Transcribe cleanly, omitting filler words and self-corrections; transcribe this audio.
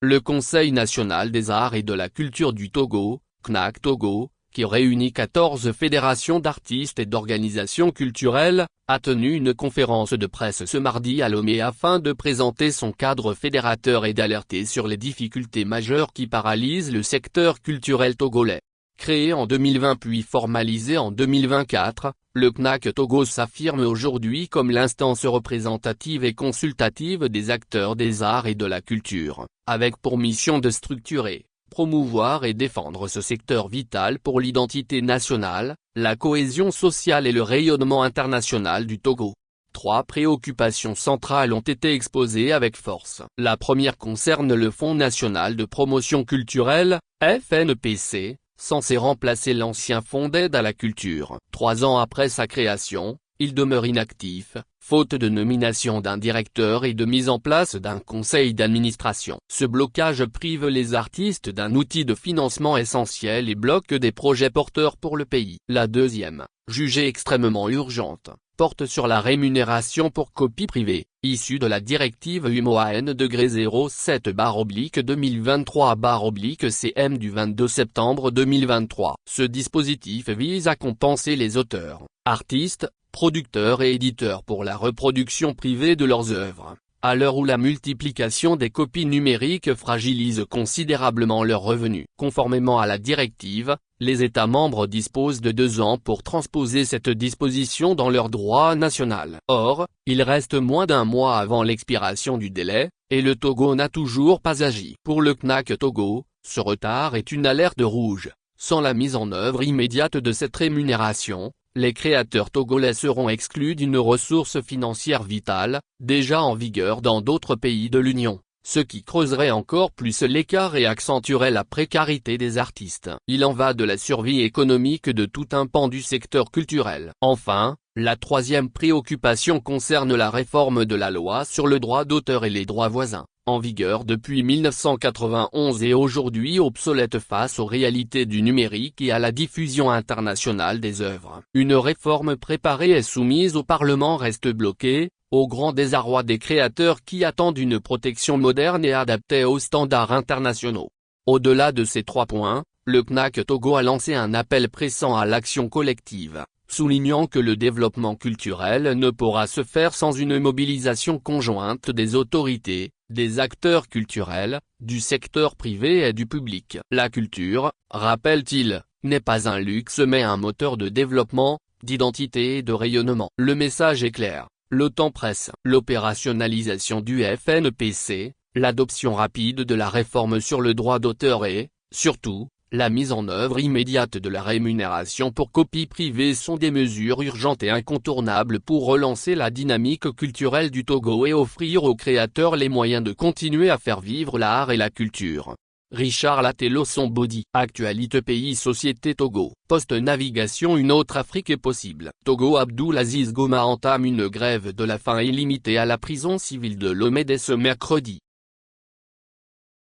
Le Conseil national des arts et de la culture du Togo, CNAC Togo, qui réunit 14 fédérations d'artistes et d'organisations culturelles, a tenu une conférence de presse ce mardi à Lomé afin de présenter son cadre fédérateur et d'alerter sur les difficultés majeures qui paralysent le secteur culturel togolais. Créé en 2020 puis formalisé en 2024, le CNAC Togo s'affirme aujourd'hui comme l'instance représentative et consultative des acteurs des arts et de la culture, avec pour mission de structurer, promouvoir et défendre ce secteur vital pour l'identité nationale, la cohésion sociale et le rayonnement international du Togo. 3 préoccupations centrales ont été exposées avec force. La première concerne le Fonds national de promotion culturelle, FNPC, censé remplacer l'ancien fonds d'aide à la culture. 3 ans après sa création, il demeure inactif, faute de nomination d'un directeur et de mise en place d'un conseil d'administration. Ce blocage prive les artistes d'un outil de financement essentiel et bloque des projets porteurs pour le pays. La deuxième, jugée extrêmement urgente, porte sur la rémunération pour copie privée, issue de la directive UMOAN-07/2023/CM du 22 septembre 2023. Ce dispositif vise à compenser les auteurs, artistes, producteurs et éditeurs pour la reproduction privée de leurs œuvres, à l'heure où la multiplication des copies numériques fragilise considérablement leurs revenus. Conformément à la directive, les États membres disposent de 2 ans pour transposer cette disposition dans leur droit national. Or, il reste moins d'1 mois avant l'expiration du délai, et le Togo n'a toujours pas agi. Pour le CNAC Togo, ce retard est une alerte rouge. Sans la mise en œuvre immédiate de cette rémunération, les créateurs togolais seront exclus d'une ressource financière vitale, déjà en vigueur dans d'autres pays de l'Union, ce qui creuserait encore plus l'écart et accentuerait la précarité des artistes. Il en va de la survie économique de tout un pan du secteur culturel. Enfin, la troisième préoccupation concerne la réforme de la loi sur le droit d'auteur et les droits voisins, en vigueur depuis 1991 et aujourd'hui obsolète face aux réalités du numérique et à la diffusion internationale des œuvres. Une réforme préparée et soumise au Parlement reste bloquée, au grand désarroi des créateurs qui attendent une protection moderne et adaptée aux standards internationaux. Au-delà de ces 3 points, le CNAC Togo a lancé un appel pressant à l'action collective, soulignant que le développement culturel ne pourra se faire sans une mobilisation conjointe des autorités, des acteurs culturels, du secteur privé et du public. La culture, rappelle-t-il, n'est pas un luxe mais un moteur de développement, d'identité et de rayonnement. Le message est clair, le temps presse. L'opérationnalisation du FNPC, l'adoption rapide de la réforme sur le droit d'auteur et, surtout, la mise en œuvre immédiate de la rémunération pour copie privée sont des mesures urgentes et incontournables pour relancer la dynamique culturelle du Togo et offrir aux créateurs les moyens de continuer à faire vivre l'art et la culture. Richard Latello Sombodi. Actualité pays société Togo. Post-navigation une autre Afrique est possible. Togo Abdoulaziz Goma entame une grève de la faim illimitée à la prison civile de Lomé dès ce mercredi.